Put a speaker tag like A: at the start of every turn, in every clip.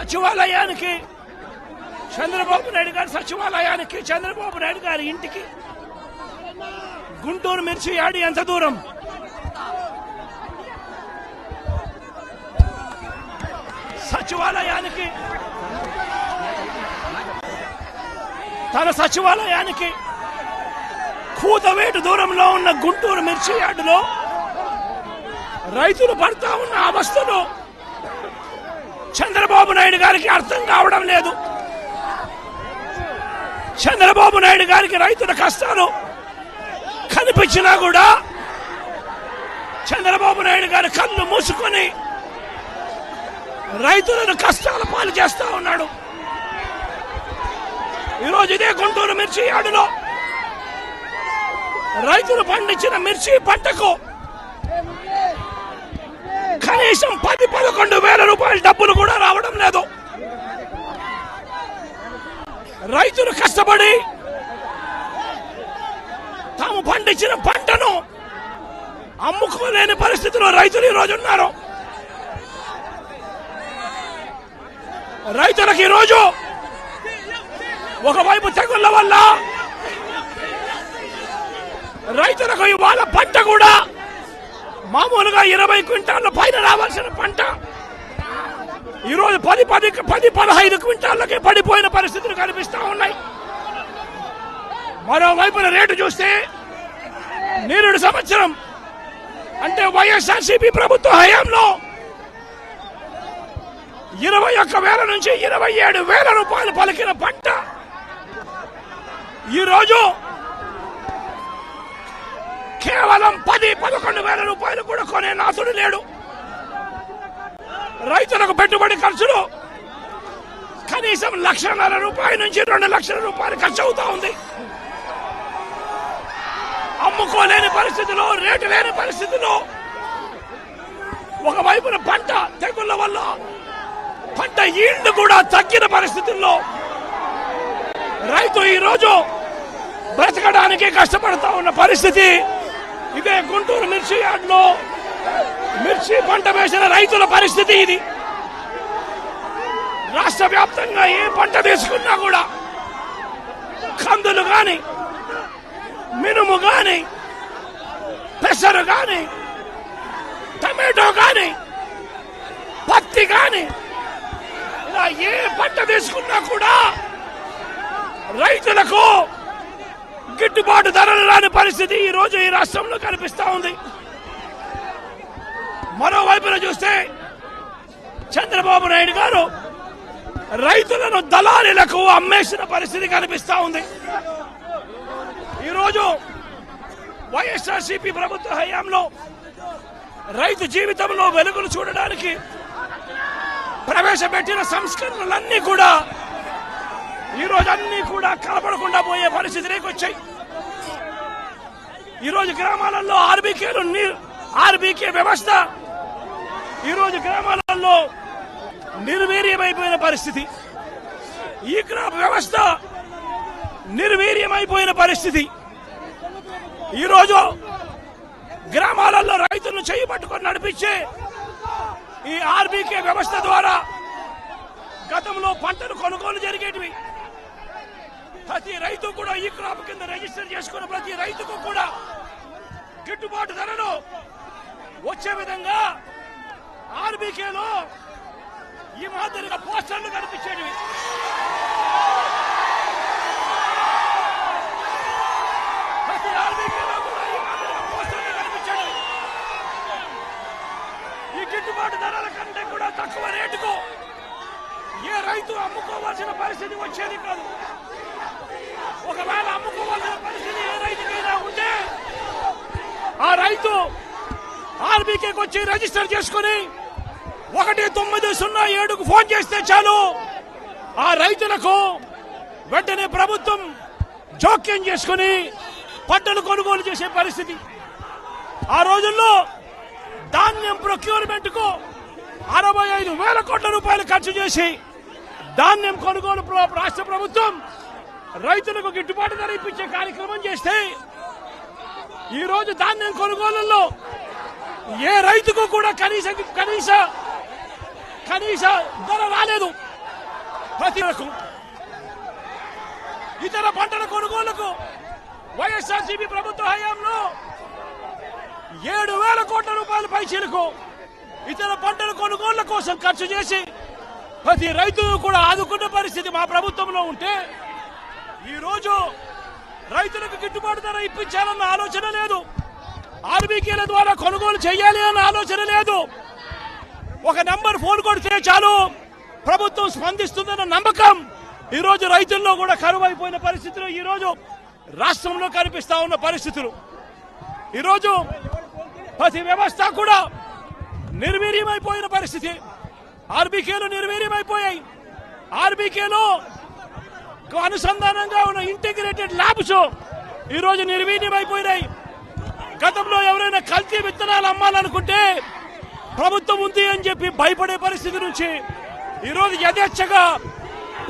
A: సచివాలయానికి చంద్రబాబు నాయుడు గారి సచివాలయానికి చంద్రబాబు నాయుడు గారి ఇంటికి గుంటూరు మిర్చి యాడి ఎంత దూరం? సచివాలయానికి తన సచివాలయానికి కూతవేటు దూరంలో ఉన్న గుంటూరు మిర్చి యార్డులో రైతులు పడతా ఉన్న అవస్థలు చంద్రబాబు నాయుడు గారికి అర్థం కావడం లేదు. చంద్రబాబు నాయుడు గారికి రైతుల కష్టాలు కనిపించినా కూడా చంద్రబాబు నాయుడు గారి కళ్ళు మూసుకొని రైతులను కష్టాల పాలు చేస్తా ఉన్నాడు. ఈరోజు ఇదే గుంటూరు మిర్చి యార్డులో రైతులు పండించిన మిర్చి పంటకు కనీసం 10-11 వేల రూపాయల డబ్బులు కూడా రావడం లేదు. రైతులు కష్టపడి తాము పండించిన పంటను అమ్ముకోలేని పరిస్థితిలో రైతులు ఈరోజు ఉన్నారు. రైతులకు ఈరోజు ఒకవైపు తెగుళ్ల వల్ల రైతులకు ఇవాళ పంట కూడా మామూలుగా 20 క్వింటాళ్ల పైన రావాల్సిన పంట ఈరోజు 10-15 క్వింటాళ్ళకి పడిపోయిన పరిస్థితులు కనిపిస్తా ఉన్నాయి. మరోవైపున రేటు చూస్తే నిరుడు సంవత్సరం అంటే వైఎస్ఆర్సీపీ ప్రభుత్వ హయాంలో 21,000 నుంచి 27,000 రూపాయలు పలికిన పంట ఈరోజు కేవలం 10-11 వేల రూపాయలు కూడా కొనే నాథుడు లేడు. రైతులకు పెట్టుబడి ఖర్చులు కనీసం 1,50,000 రూపాయల నుంచి 2 లక్షల రూపాయలు ఖర్చు అవుతా ఉంది. అమ్ముకోలేని పరిస్థితిలో, రేటు లేని పరిస్థితిలో, ఒకవైపున పంట తెగుళ్ల వల్ల పంట ఈల్డ్ కూడా తగ్గిన పరిస్థితుల్లో రైతు ఈరోజు బ్రతకడానికి కష్టపడతా ఉన్న పరిస్థితి. ఇదే గుంటూరు మిర్చి యార్డులో మిర్చి పంట వేసిన రైతుల పరిస్థితి ఇది. రాష్ట్ర వ్యాప్తంగా ఏ పంట తీసుకున్నా కూడా కందులు గాని, మినుము గాని, పెసరు గాని, టమాటో గాని, పత్తి గాని, ఇలా ఏ పంట తీసుకున్నా కూడా రైతులకు గిట్టుబాటు ధరలు రాని పరిస్థితి ఈ రోజు ఈ రాష్ట్రంలో కనిపిస్తా ఉంది. మరోవైపున చూస్తే చంద్రబాబు నాయుడు గారు రైతులను దళారీలకు అమ్మేసిన పరిస్థితి కనిపిస్తా ఉంది. ఈరోజు వైఎస్ఆర్సీపీ ప్రభుత్వ హయాంలో రైతు జీవితంలో వెలుగులు చూడడానికి ప్రవేశపెట్టిన సంస్కరణలన్నీ కూడా ఈరోజు అన్ని కూడా కలపడకుండా పోయే పరిస్థితిలోకి వచ్చాయి. ఈరోజు గ్రామాలలో ఆర్బీకే వ్యవస్థ ఈరోజు గ్రామాలలో నిర్వీర్యమైపోయిన పరిస్థితి. ఈ క్రాప్ వ్యవస్థ నిర్వీర్యమైపోయిన పరిస్థితి. ఈరోజు గ్రామాలలో రైతులను చేయబట్టుకొని నడిపించే ఈ ఆర్బీకే వ్యవస్థ ద్వారా గతంలో పంటలు కొనుగోలు జరిగేటివి. ప్రతి రైతు కూడా ఈ క్రాప్ కింద రిజిస్టర్ చేసుకున్న ప్రతి రైతుకు కూడా గిట్టుబాటు ధరలు వచ్చే విధంగా ఆర్బీకేలో ఈ మాదిరిగా పోస్టర్లు కనిపించేటివి. ప్రతి ఆర్బీకేలో కూడా ఈ మాదిరిగా పోస్టర్లు కనిపించేటివి. ఈ గిట్టుబాటు ధరల కంటే కూడా తక్కువ రేటుకు ఏ రైతు అమ్ముకోవాల్సిన పరిస్థితి వచ్చేది కాదు. ఒకవేళ అమ్ముకోవాల్సిన పరిస్థితి ఏ రైతుకైనా ఉంటే ఆ రైతు ఆర్బీకేకి వచ్చి రిజిస్టర్ చేసుకుని 1907కు ఫోన్ చేస్తే చాలు, ఆ రైతులకు వెంటనే ప్రభుత్వం జోక్యం చేసుకుని పంటలు కొనుగోలు చేసే పరిస్థితి. ఆ రోజుల్లో ధాన్యం ప్రొక్యూర్మెంట్ కు 65,000 కోట్ల రూపాయలు ఖర్చు చేసి ధాన్యం కొనుగోలు రాష్ట్ర ప్రభుత్వం రైతులకు గిట్టుబాటు ధర ఇప్పించే కార్యక్రమం చేస్తే ఈ రోజు ధాన్యం కొనుగోలులో ఏ రైతుకు కూడా కనీస ధర రాలేదు. ప్రతి రకం ఇతర పంటల కొనుగోలుకు వైఎస్ఆర్సీపీ ప్రభుత్వ హయాంలో 7,000 కోట్ల రూపాయల పైచీలకు ఇతర పంటల కొనుగోళ్ల కోసం ఖర్చు చేసి ప్రతి రైతును కూడా ఆదుకున్న పరిస్థితి మా ప్రభుత్వంలో ఉంటే ఈ రోజు రైతులకు గిట్టుబాటు ధర ఇప్పించాలన్న ఆలోచన లేదు. ఆర్బీకేల ద్వారా కొనుగోలు చేయాలి అన్న ఆలోచన లేదు. ఒక నంబర్ ఫోన్ కొడితే చాలు ప్రభుత్వం స్పందిస్తుందన్న నమ్మకం ఈ రోజు రైతుల్లో కూడా కరువైపోయిన పరిస్థితులు ఈ రోజు రాష్ట్రంలో కనిపిస్తా ఉన్న పరిస్థితులు. ఈ రోజు ప్రతి వ్యవస్థ కూడా నిర్వీర్యమైపోయిన పరిస్థితి. ఆర్బీకేలు నిర్వీర్యమైపోయాయి. ఆర్బీకేలో అనుసంధానంగా ఉన్న ఇంటిగ్రేటెడ్ ల్యాబ్స్ ఈ రోజు నిర్వీర్యమైపోయినాయి. గతంలో ఎవరైనా కల్తీ విత్తనాలు అమ్మాలనుకుంటే ప్రభుత్వం ఉంది అని చెప్పి భయపడే పరిస్థితి నుంచి ఈ రోజు యథేచ్ఛగా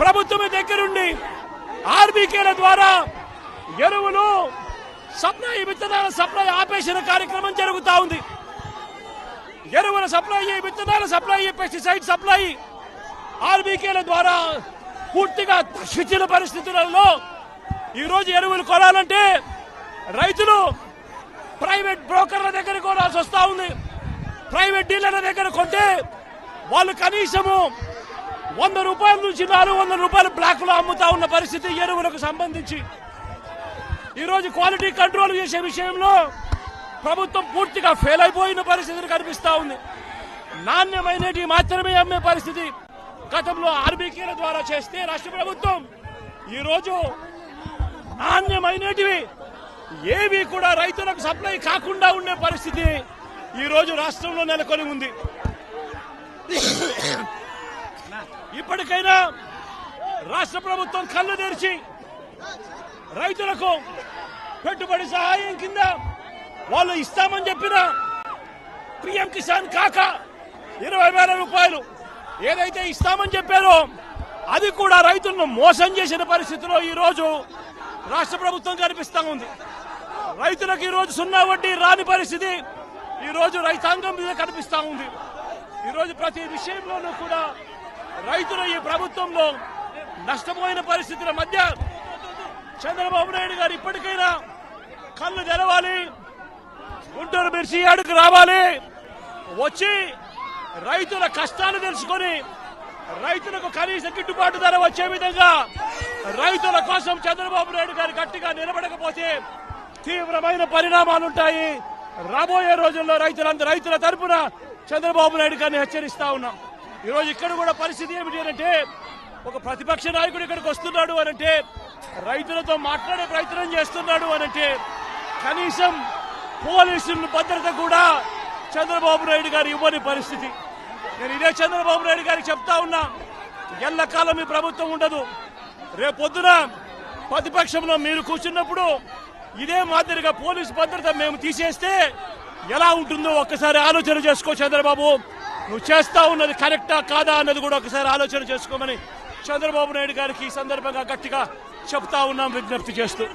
A: ప్రభుత్వమే దగ్గరుండి ఆర్బీకేల ద్వారా ఎరువులు సప్లై, విత్తనాల సప్లై ఆపేసిన కార్యక్రమం జరుగుతూ ఉంది. ఎరువుల సప్లై, విత్తనాల సప్లై, పెస్టిసైడ్ సప్లై ఆర్బీకేల ద్వారా పూర్తిగా తగ్గించిన పరిస్థితులలో ఈ రోజు ఎరువులు కొనాలంటే రైతులు ప్రైవేట్ బ్రోకర్ల దగ్గర కొనాల్సి వస్తా ఉంది. ప్రైవేట్ డీలర్ల దగ్గర కొంటే వాళ్ళు కనీసము 100 రూపాయల నుంచి 400 రూపాయలు బ్లాక్ లో అమ్ముతా ఉన్న పరిస్థితి ఎరువులకు సంబంధించి. ఈ రోజు క్వాలిటీ కంట్రోల్ చేసే విషయంలో ప్రభుత్వం పూర్తిగా ఫెయిల్ అయిపోయిన పరిస్థితులు కనిపిస్తా ఉంది. నాణ్యమైనటి మాత్రమే అమ్మే పరిస్థితి గతంలో ఆర్బీకేల ద్వారా చేస్తే రాష్ట్ర ప్రభుత్వం ఈ రోజు నాణ్యమైనటివి ఏవి కూడా రైతులకు సప్లై కాకుండా ఉండే పరిస్థితి ఈ రోజు రాష్ట్రంలో నెలకొని ఉంది. ఇప్పటికైనా రాష్ట్ర ప్రభుత్వం కళ్ళు తెరిచి రైతులకు పెట్టుబడి సహాయం కింద వాళ్ళు ఇస్తామని చెప్పిన పీఎం కిసాన్ కాక 20,000 రూపాయలు ఏదైతే ఇస్తామని చెప్పారో అది కూడా రైతులను మోసం చేసిన పరిస్థితిలో ఈ రోజు రాష్ట్ర ప్రభుత్వం కనిపిస్తా ఉంది. రైతులకు ఈ రోజు 0 వడ్డీ రాని పరిస్థితి ఈ రోజు రైతాంగం మీద కనిపిస్తా ఉంది. ఈ రోజు ప్రతి విషయంలోనూ కూడా రైతులు ఈ ప్రభుత్వంలో నష్టపోయిన పరిస్థితుల మధ్య చంద్రబాబు నాయుడు గారు ఇప్పటికైనా కళ్ళు తెరవాలి, గుంటూరు మిర్చి యార్డుకు రావాలి, వచ్చి రైతుల కష్టాలు తెలుసుకొని రైతులకు కనీస గిట్టుబాటు ధర వచ్చే విధంగా రైతుల కోసం చంద్రబాబు నాయుడు గారు గట్టిగా నిలబడకపోతే తీవ్రమైన పరిణామాలుంటాయి. రాబోయే రోజుల్లో రైతుల తరపున చంద్రబాబు నాయుడు గారిని హెచ్చరిస్తా ఉన్నాం. ఈ రోజు ఇక్కడ కూడా పరిస్థితి ఏమిటి అంటే ఒక ప్రతిపక్ష నాయకుడు ఇక్కడికి వస్తున్నాడు అనంటే రైతులతో మాట్లాడే ప్రయత్నం చేస్తున్నాడు అనంటే కనీసం పోలీసుల భద్రత కూడా చంద్రబాబు నాయుడు గారు ఇవ్వని పరిస్థితి. నేను ఇదే చంద్రబాబు నాయుడు గారికి చెప్తా ఉన్నా, ఎల్లకాలం ఈ ప్రభుత్వం ఉండదు. రేపొద్దున ప్రతిపక్షంలో మీరు కూర్చున్నప్పుడు ఇదే మాదిరిగా పోలీసు భద్రత మేము తీసేస్తే ఎలా ఉంటుందో ఒక్కసారి ఆలోచన చేసుకో చంద్రబాబు. నువ్వు చేస్తా ఉన్నది కరెక్టా కాదా అన్నది కూడా ఒకసారి ఆలోచన చేసుకోమని చంద్రబాబు నాయుడు గారికి ఈ సందర్భంగా గట్టిగా చెప్తా ఉన్నాం, విజ్ఞప్తి చేస్తూ.